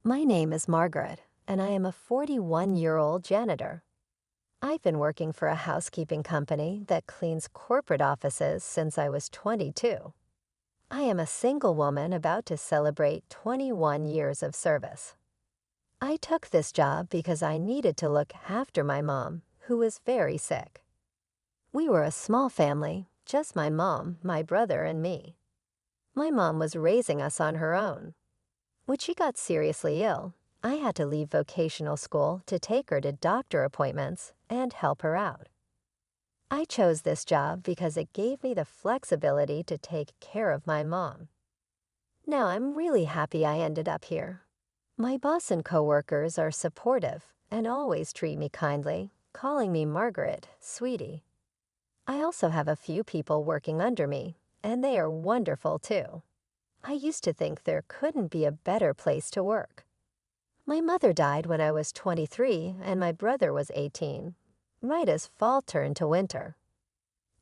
My name is Margaret, and I am a 41-year-old janitor. I've been working for a housekeeping company that cleans corporate offices since I was 22. I am a single woman about to celebrate 21 years of service. I took this job because I needed to look after my mom, who was very sick. We were a small family, just my mom, my brother, and me. My mom was raising us on her own. When she got seriously ill, I had to leave vocational school to take her to doctor appointments and help her out. I chose this job because it gave me the flexibility to take care of my mom. Now I'm really happy I ended up here. My boss and coworkers are supportive and always treat me kindly, calling me Margaret, sweetie. I also have a few people working under me, and they are wonderful too. I used to think there couldn't be a better place to work. My mother died when I was 23 and my brother was 18, right as fall turned to winter.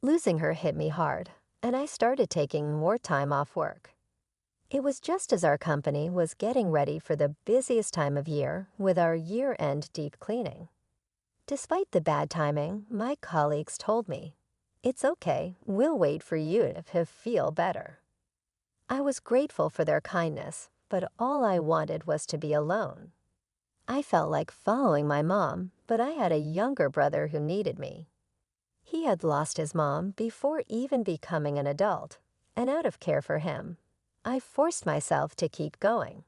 Losing her hit me hard, and I started taking more time off work. It was just as our company was getting ready for the busiest time of year with our year-end deep cleaning. Despite the bad timing, my colleagues told me, "It's okay, we'll wait for you to feel better." I was grateful for their kindness, but all I wanted was to be alone. I felt like following my mom, but I had a younger brother who needed me. He had lost his mom before even becoming an adult, and out of care for him, I forced myself to keep going.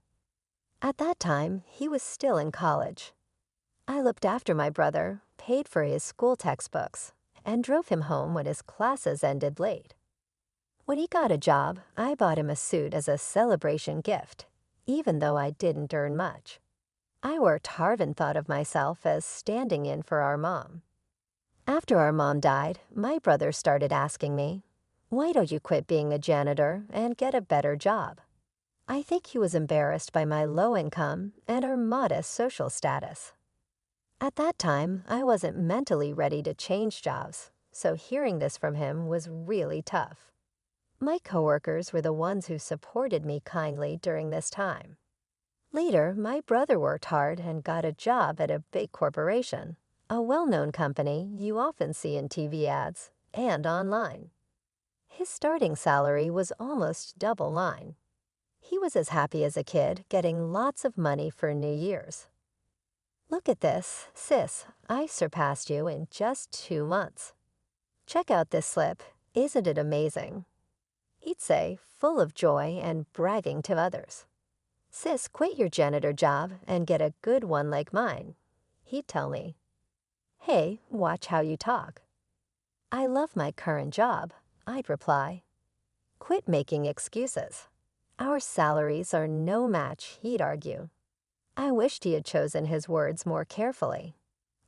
At that time, he was still in college. I looked after my brother, paid for his school textbooks, and drove him home when his classes ended late. When he got a job, I bought him a suit as a celebration gift, even though I didn't earn much. I worked hard and thought of myself as standing in for our mom. After our mom died, my brother started asking me, "Why don't you quit being a janitor and get a better job?" I think he was embarrassed by my low income and our modest social status. At that time, I wasn't mentally ready to change jobs, so hearing this from him was really tough. My coworkers were the ones who supported me kindly during this time. Later, my brother worked hard and got a job at a big corporation, a well-known company you often see in TV ads and online. His starting salary was almost double mine. He was as happy as a kid, getting lots of money for New Year's. "Look at this, sis, I surpassed you in just 2 months. Check out this slip, isn't it amazing?" He'd say, full of joy and bragging to others. "Sis, quit your janitor job and get a good one like mine," he'd tell me. "Hey, watch how you talk." "I love my current job," I'd reply. "Quit making excuses. Our salaries are no match," he'd argue. I wished he had chosen his words more carefully.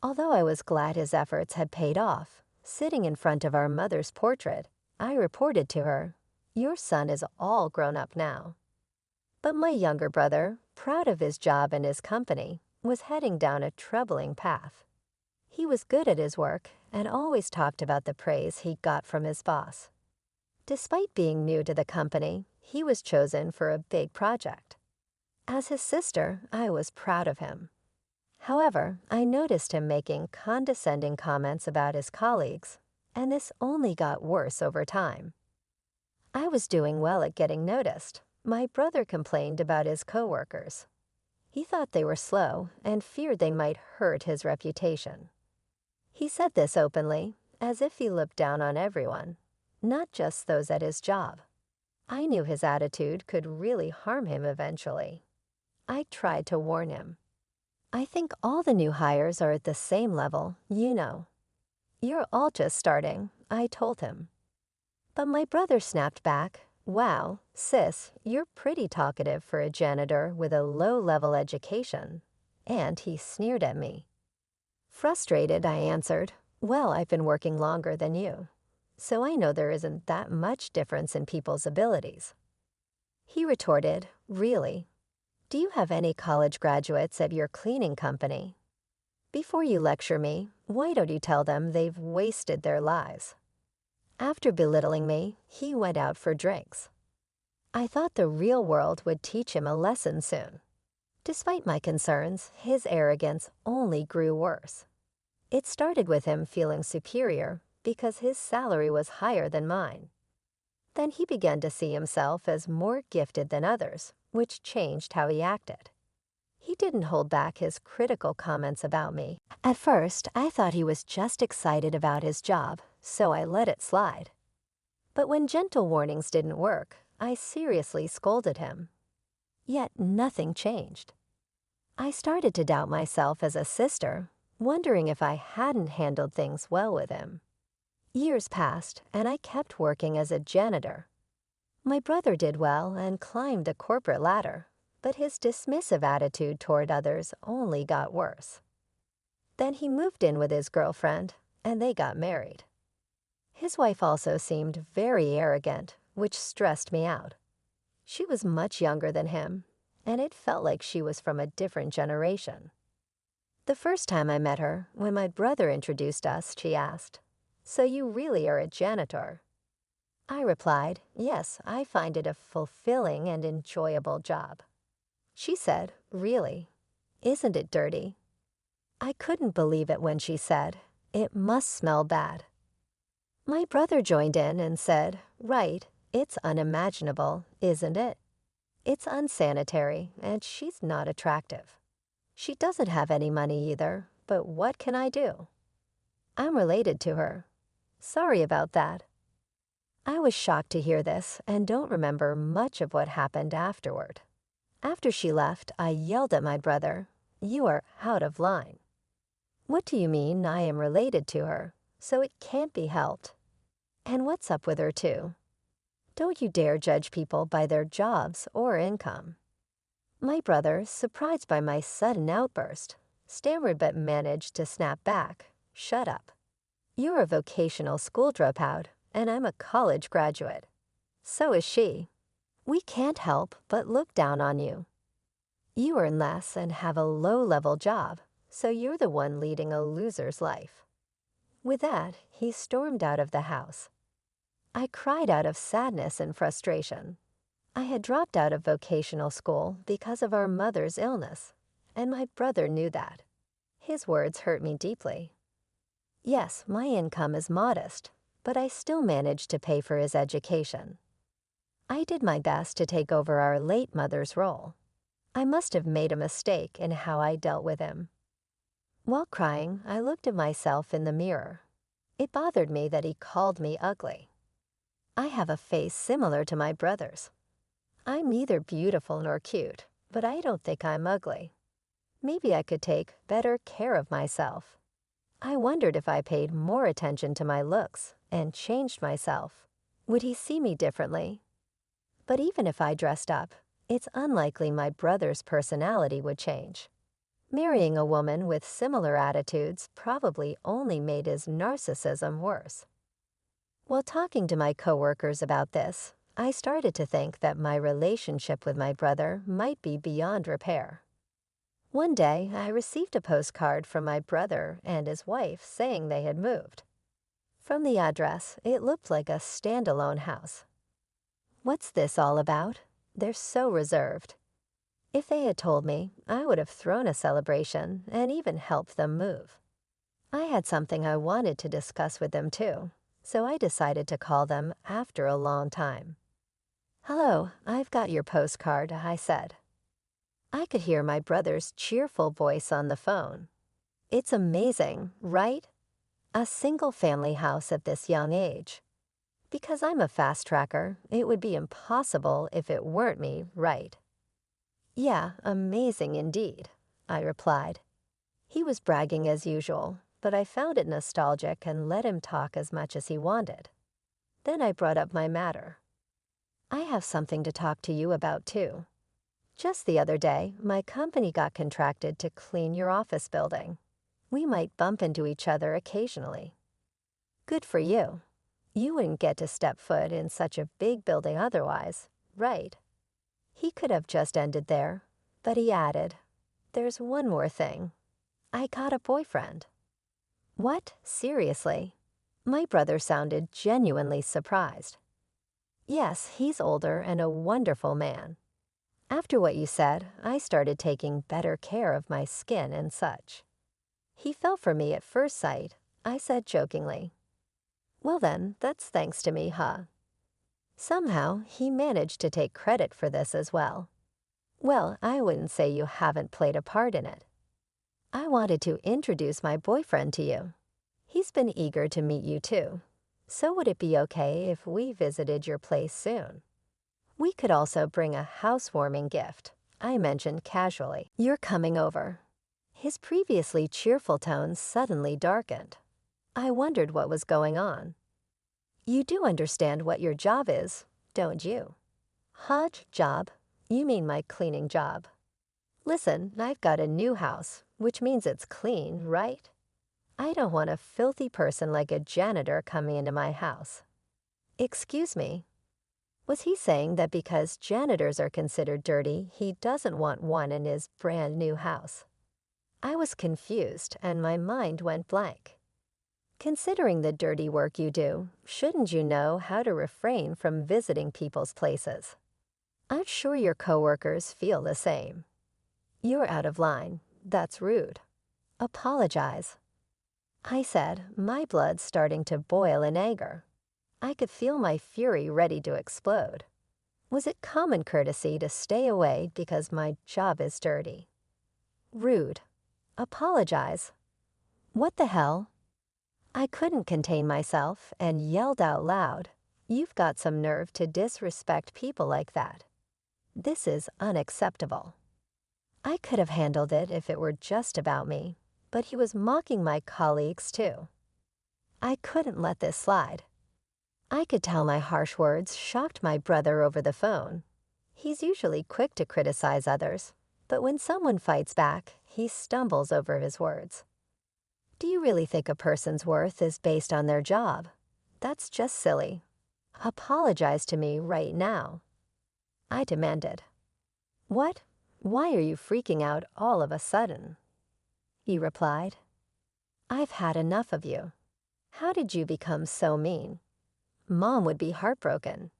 Although I was glad his efforts had paid off, sitting in front of our mother's portrait, I reported to her, "Your son is all grown up now." But my younger brother, proud of his job and his company, was heading down a troubling path. He was good at his work and always talked about the praise he got from his boss. Despite being new to the company, he was chosen for a big project. As his sister, I was proud of him. However, I noticed him making condescending comments about his colleagues, and this only got worse over time. I was doing well at getting noticed. My brother complained about his coworkers. He thought they were slow and feared they might hurt his reputation. He said this openly, as if he looked down on everyone, not just those at his job. I knew his attitude could really harm him eventually. I tried to warn him. "I think all the new hires are at the same level, you know." "You're all just starting," I told him. But my brother snapped back, "Wow, sis, you're pretty talkative for a janitor with a low-level education." And he sneered at me. Frustrated, I answered, "Well, I've been working longer than you, so I know there isn't that much difference in people's abilities." He retorted, "Really? Do you have any college graduates at your cleaning company? Before you lecture me, why don't you tell them they've wasted their lives?" After belittling me, he went out for drinks. I thought the real world would teach him a lesson soon. Despite my concerns, his arrogance only grew worse. It started with him feeling superior because his salary was higher than mine. Then he began to see himself as more gifted than others, which changed how he acted. He didn't hold back his critical comments about me. At first, I thought he was just excited about his job, so I let it slide. But when gentle warnings didn't work, I seriously scolded him. Yet nothing changed. I started to doubt myself as a sister, wondering if I hadn't handled things well with him. Years passed, and I kept working as a janitor. My brother did well and climbed the corporate ladder, but his dismissive attitude toward others only got worse. Then he moved in with his girlfriend, and they got married. His wife also seemed very arrogant, which stressed me out. She was much younger than him, and it felt like she was from a different generation. The first time I met her, when my brother introduced us, she asked, "So you really are a janitor?" I replied, "Yes, I find it a fulfilling and enjoyable job." She said, "Really? Isn't it dirty?" I couldn't believe it when she said, "It must smell bad." My brother joined in and said, "Right, it's unimaginable, isn't it? It's unsanitary, and she's not attractive. She doesn't have any money either, but what can I do? I'm related to her. Sorry about that." I was shocked to hear this and don't remember much of what happened afterward. After she left, I yelled at my brother, "You are out of line." "What do you mean I am related to her, so it can't be helped? And what's up with her too? Don't you dare judge people by their jobs or income." My brother, surprised by my sudden outburst, stammered but managed to snap back, "Shut up. You're a vocational school dropout, and I'm a college graduate. So is she. We can't help but look down on you. You earn less and have a low-level job, so you're the one leading a loser's life." With that, he stormed out of the house. I cried out of sadness and frustration. I had dropped out of vocational school because of our mother's illness, and my brother knew that. His words hurt me deeply. Yes, my income is modest, but I still managed to pay for his education. I did my best to take over our late mother's role. I must have made a mistake in how I dealt with him. While crying, I looked at myself in the mirror. It bothered me that he called me ugly. I have a face similar to my brother's. I'm neither beautiful nor cute, but I don't think I'm ugly. Maybe I could take better care of myself. I wondered if I paid more attention to my looks and changed myself, would he see me differently? But even if I dressed up, it's unlikely my brother's personality would change. Marrying a woman with similar attitudes probably only made his narcissism worse. While talking to my coworkers about this, I started to think that my relationship with my brother might be beyond repair. One day, I received a postcard from my brother and his wife saying they had moved. From the address, it looked like a standalone house. What's this all about? They're so reserved. If they had told me, I would have thrown a celebration and even helped them move. I had something I wanted to discuss with them too, so I decided to call them after a long time. "Hello, I've got your postcard," I said. I could hear my brother's cheerful voice on the phone. "It's amazing, right? A single-family house at this young age. Because I'm a fast tracker, it would be impossible if it weren't me, right?" "Yeah, amazing indeed," I replied. He was bragging as usual, but I found it nostalgic and let him talk as much as he wanted. Then I brought up my matter. "I have something to talk to you about too. Just the other day, my company got contracted to clean your office building. We might bump into each other occasionally." "Good for you. You wouldn't get to step foot in such a big building otherwise, right?" He could have just ended there, but he added, "There's one more thing. I got a boyfriend." "What? Seriously?" My brother sounded genuinely surprised. "Yes, he's older and a wonderful man. After what you said, I started taking better care of my skin and such. He fell for me at first sight, I said jokingly. Well then, that's thanks to me, huh? Somehow, he managed to take credit for this as well. Well, I wouldn't say you haven't played a part in it. I wanted to introduce my boyfriend to you. He's been eager to meet you too. So would it be okay if we visited your place soon? We could also bring a housewarming gift, I mentioned casually. You're coming over. His previously cheerful tones suddenly darkened. I wondered what was going on. You do understand what your job is, don't you? Hodge job? You mean my cleaning job. Listen, I've got a new house, which means it's clean, right? I don't want a filthy person like a janitor coming into my house. Excuse me. Was he saying that because janitors are considered dirty, he doesn't want one in his brand new house? I was confused and my mind went blank. Considering the dirty work you do, shouldn't you know how to refrain from visiting people's places? I'm sure your coworkers feel the same. You're out of line. That's rude. Apologize. I said, my blood starting to boil in anger. I could feel my fury ready to explode. Was it common courtesy to stay away because my job is dirty? Rude. Apologize. What the hell? I couldn't contain myself and yelled out loud, "You've got some nerve to disrespect people like that. This is unacceptable." I could have handled it if it were just about me, but he was mocking my colleagues too. I couldn't let this slide. I could tell my harsh words shocked my brother over the phone. He's usually quick to criticize others, but when someone fights back, he stumbles over his words. Do you really think a person's worth is based on their job? That's just silly. Apologize to me right now. I demanded. What? Why are you freaking out all of a sudden? He replied. I've had enough of you. How did you become so mean? Mom would be heartbroken.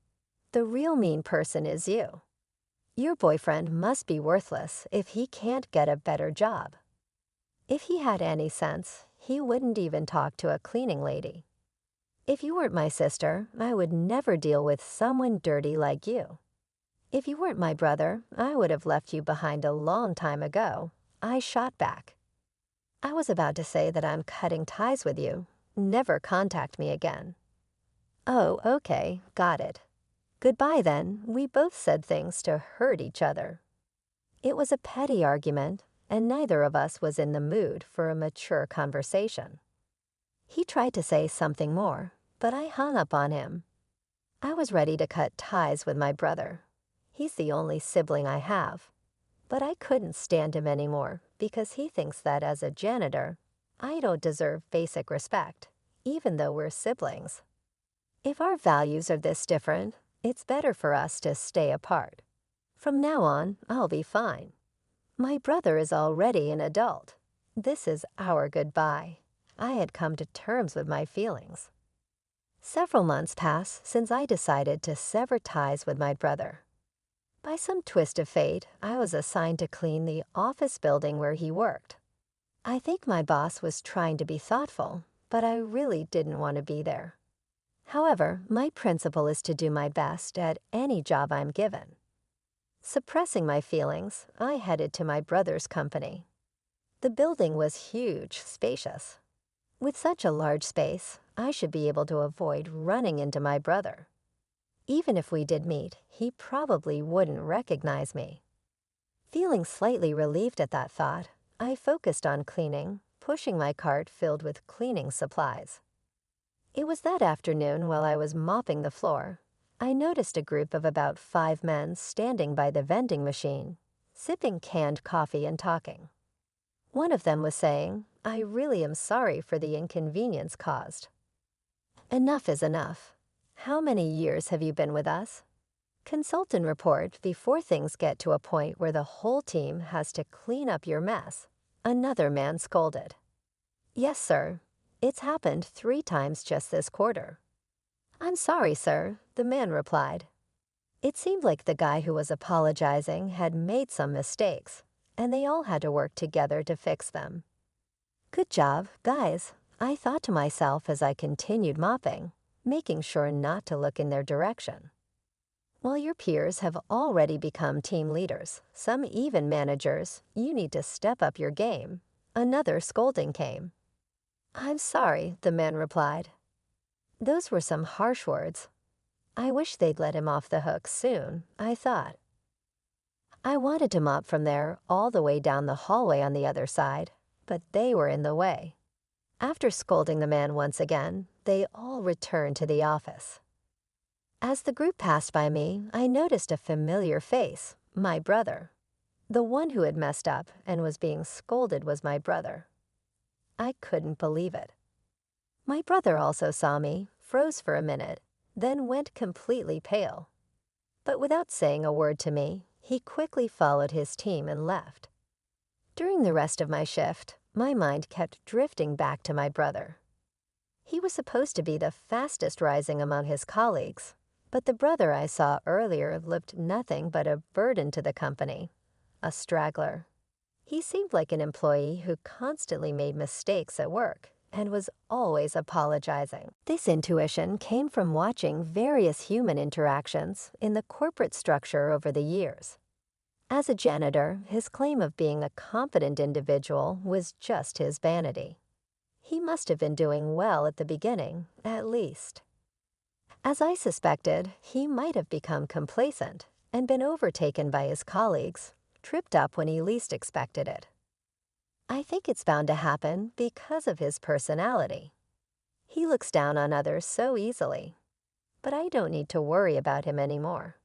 The real mean person is you. Your boyfriend must be worthless if he can't get a better job. If he had any sense, he wouldn't even talk to a cleaning lady. If you weren't my sister, I would never deal with someone dirty like you. If you weren't my brother, I would have left you behind a long time ago. I shot back. I was about to say that I'm cutting ties with you. Never contact me again. Oh, okay, got it. Goodbye then. We both said things to hurt each other. It was a petty argument, and neither of us was in the mood for a mature conversation. He tried to say something more, but I hung up on him. I was ready to cut ties with my brother. He's the only sibling I have. But I couldn't stand him anymore because he thinks that as a janitor, I don't deserve basic respect, even though we're siblings. If our values are this different, it's better for us to stay apart. From now on, I'll be fine. My brother is already an adult. This is our goodbye. I had come to terms with my feelings. Several months passed since I decided to sever ties with my brother. By some twist of fate, I was assigned to clean the office building where he worked. I think my boss was trying to be thoughtful, but I really didn't want to be there. However, my principle is to do my best at any job I'm given. Suppressing my feelings, I headed to my brother's company. The building was huge, spacious. With such a large space, I should be able to avoid running into my brother. Even if we did meet, he probably wouldn't recognize me. Feeling slightly relieved at that thought, I focused on cleaning, pushing my cart filled with cleaning supplies. It was that afternoon while I was mopping the floor, I noticed a group of about 5 men standing by the vending machine, sipping canned coffee and talking. One of them was saying, "I really am sorry for the inconvenience caused." Enough is enough. How many years have you been with us? Consult and report before things get to a point where the whole team has to clean up your mess, another man scolded. Yes, sir. It's happened 3 times just this quarter. I'm sorry, sir, the man replied. It seemed like the guy who was apologizing had made some mistakes, and they all had to work together to fix them. "Good job, guys," I thought to myself as I continued mopping, making sure not to look in their direction. While your peers have already become team leaders, some even managers, you need to step up your game. Another scolding came. "I'm sorry," the man replied. Those were some harsh words. I wish they'd let him off the hook soon, I thought. I wanted to mop from there all the way down the hallway on the other side, but they were in the way. After scolding the man once again, they all returned to the office. As the group passed by me, I noticed a familiar face, my brother. The one who had messed up and was being scolded was my brother. I couldn't believe it. My brother also saw me, froze for a minute, then went completely pale. But without saying a word to me, he quickly followed his team and left. During the rest of my shift, my mind kept drifting back to my brother. He was supposed to be the fastest rising among his colleagues, but the brother I saw earlier looked nothing but a burden to the company, a straggler. He seemed like an employee who constantly made mistakes at work and was always apologizing. This intuition came from watching various human interactions in the corporate structure over the years. As a janitor, his claim of being a competent individual was just his vanity. He must have been doing well at the beginning, at least. As I suspected, he might have become complacent and been overtaken by his colleagues, tripped up when he least expected it. I think it's bound to happen because of his personality. He looks down on others so easily. But I don't need to worry about him anymore.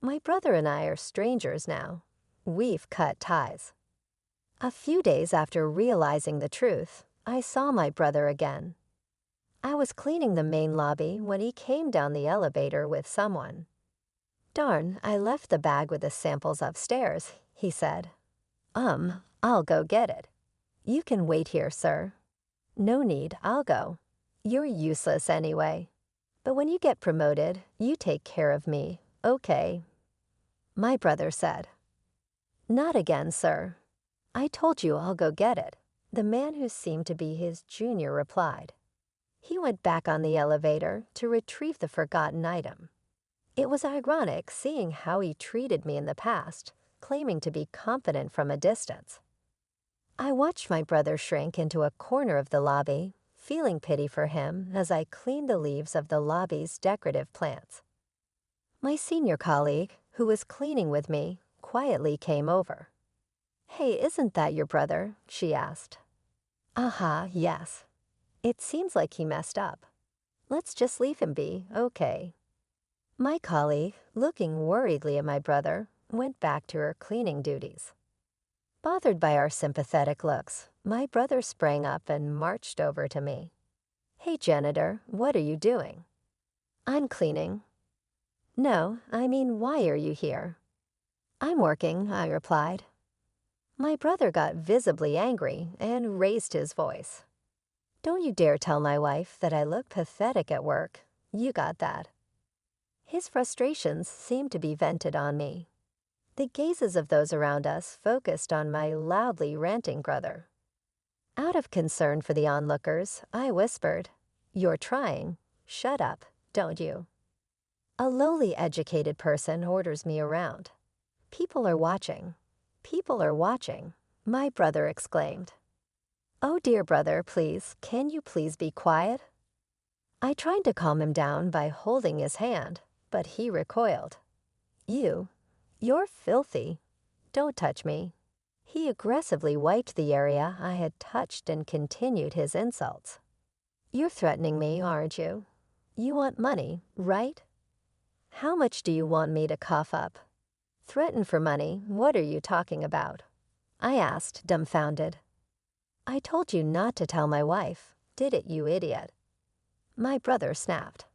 My brother and I are strangers now. We've cut ties. A few days after realizing the truth, I saw my brother again. I was cleaning the main lobby when he came down the elevator with someone. "Darn, I left the bag with the samples upstairs," he said. I'll go get it." "You can wait here, sir." "No need, I'll go. You're useless anyway. But when you get promoted, you take care of me, okay?" My brother said. "Not again, sir." "I told you I'll go get it," the man who seemed to be his junior replied. He went back on the elevator to retrieve the forgotten item. It was ironic seeing how he treated me in the past, claiming to be competent from a distance. I watched my brother shrink into a corner of the lobby, feeling pity for him as I cleaned the leaves of the lobby's decorative plants. My senior colleague, who was cleaning with me, quietly came over. "Hey, isn't that your brother?" she asked. Yes. It seems like he messed up. Let's just leave him be, okay?" My colleague, looking worriedly at my brother, went back to her cleaning duties. Bothered by our sympathetic looks, my brother sprang up and marched over to me. "Hey, janitor, what are you doing?" "I'm cleaning." "No, I mean, why are you here?" "I'm working," I replied. My brother got visibly angry and raised his voice. "Don't you dare tell my wife that I look pathetic at work. You got that." His frustrations seemed to be vented on me. The gazes of those around us focused on my loudly ranting brother. Out of concern for the onlookers, I whispered, "You're trying. Shut up, don't you?" A lowly educated person orders me around. "People are watching. People are watching," my brother exclaimed. "Oh dear brother, please, can you please be quiet?" I tried to calm him down by holding his hand, but he recoiled. You're filthy. Don't touch me." He aggressively wiped the area I had touched and continued his insults. "You're threatening me, aren't you? You want money, right? How much do you want me to cough up?" "Threaten for money? What are you talking about?" I asked, dumbfounded. "I told you not to tell my wife, did it, you idiot?" My brother snapped.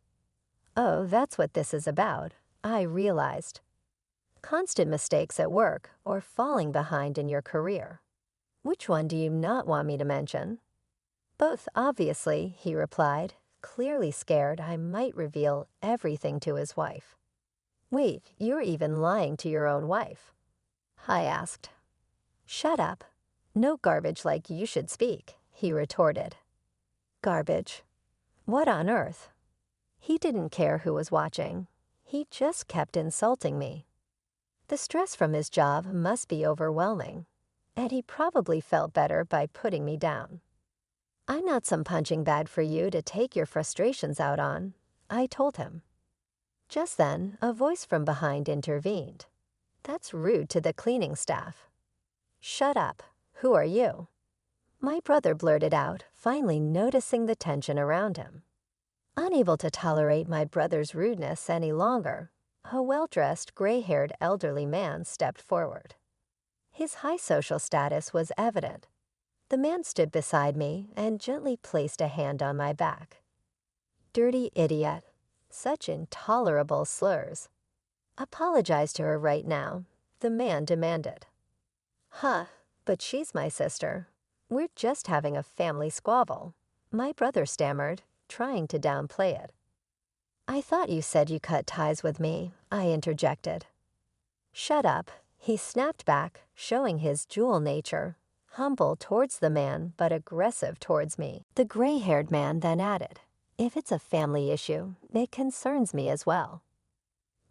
Oh, that's what this is about, I realized. Constant mistakes at work or falling behind in your career. "Which one do you not want me to mention?" "Both, obviously," he replied, clearly scared I might reveal everything to his wife. Wait, you're even lying to your own wife. I asked. Shut up. No garbage like you should speak, he retorted. Garbage? What on earth? He didn't care who was watching. He just kept insulting me. The stress from his job must be overwhelming, and he probably felt better by putting me down. I'm not some punching bag for you to take your frustrations out on, I told him. Just then, a voice from behind intervened. That's rude to the cleaning staff. Shut up. Who are you? My brother blurted out, finally noticing the tension around him. Unable to tolerate my brother's rudeness any longer, a well-dressed, gray-haired elderly man stepped forward. His high social status was evident. The man stood beside me and gently placed a hand on my back. Dirty idiot. Such intolerable slurs. Apologize to her right now, the man demanded. Huh, but she's my sister. We're just having a family squabble, my brother stammered, trying to downplay it. I thought you said you cut ties with me, I interjected. Shut up, he snapped back, showing his dual nature, humble towards the man but aggressive towards me. The gray-haired man then added, if it's a family issue, it concerns me as well.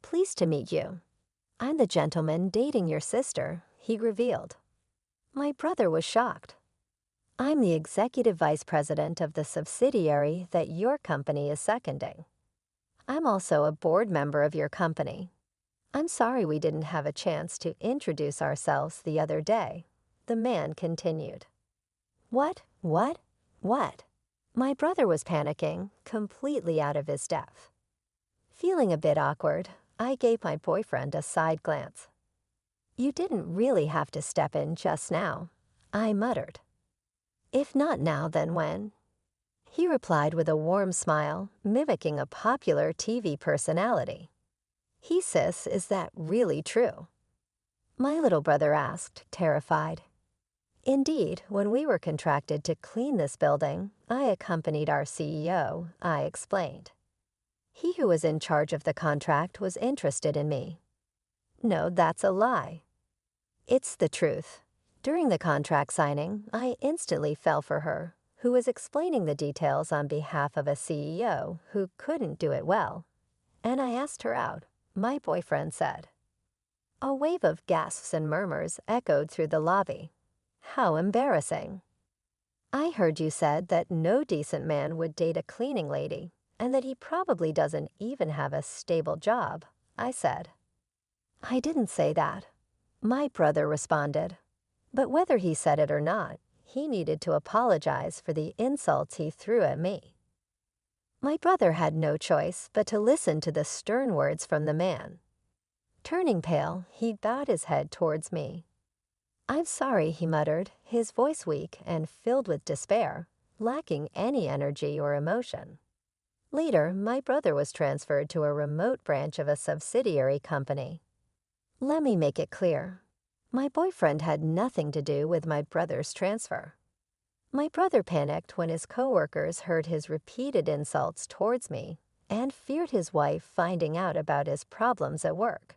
Pleased to meet you. I'm the gentleman dating your sister, he revealed. My brother was shocked. I'm the executive vice president of the subsidiary that your company is seconding. I'm also a board member of your company. I'm sorry we didn't have a chance to introduce ourselves the other day, the man continued. What? My brother was panicking, completely out of his depth. Feeling a bit awkward, I gave my boyfriend a side glance. You didn't really have to step in just now, I muttered. If not now, then when? He replied with a warm smile, mimicking a popular TV personality. He says, is that really true? My little brother asked, terrified. Indeed, when we were contracted to clean this building, I accompanied our CEO, I explained. He who was in charge of the contract was interested in me. No, that's a lie. It's the truth. During the contract signing, I instantly fell for her, who was explaining the details on behalf of a CEO who couldn't do it well. And I asked her out, my boyfriend said. A wave of gasps and murmurs echoed through the lobby. How embarrassing. I heard you said that no decent man would date a cleaning lady, and that he probably doesn't even have a stable job, I said. I didn't say that, my brother responded. But whether he said it or not, he needed to apologize for the insults he threw at me. My brother had no choice but to listen to the stern words from the man. Turning pale, he bowed his head towards me. I'm sorry, he muttered, his voice weak and filled with despair, lacking any energy or emotion. Later, my brother was transferred to a remote branch of a subsidiary company. Let me make it clear. My boyfriend had nothing to do with my brother's transfer. My brother panicked when his coworkers heard his repeated insults towards me and feared his wife finding out about his problems at work.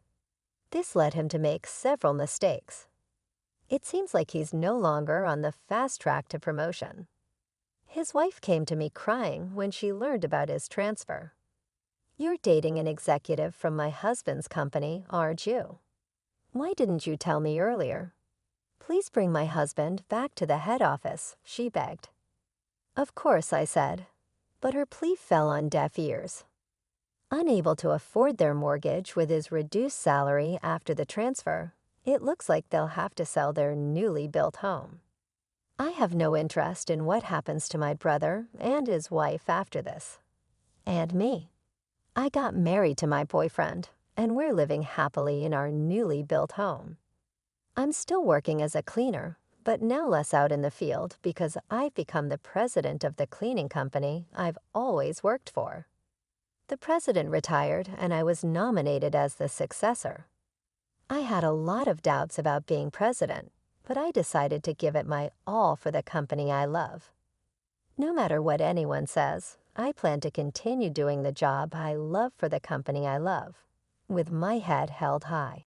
This led him to make several mistakes. It seems like he's no longer on the fast track to promotion. His wife came to me crying when she learned about his transfer. You're dating an executive from my husband's company, aren't you? Why didn't you tell me earlier? Please bring my husband back to the head office, she begged. Of course, I said, but her plea fell on deaf ears. Unable to afford their mortgage with his reduced salary after the transfer, it looks like they'll have to sell their newly built home. I have no interest in what happens to my brother and his wife after this. And me. I got married to my boyfriend, and we're living happily in our newly built home. I'm still working as a cleaner, but now less out in the field because I've become the president of the cleaning company I've always worked for. The president retired, and I was nominated as the successor. I had a lot of doubts about being president, but I decided to give it my all for the company I love. No matter what anyone says, I plan to continue doing the job I love for the company I love. with my head held high.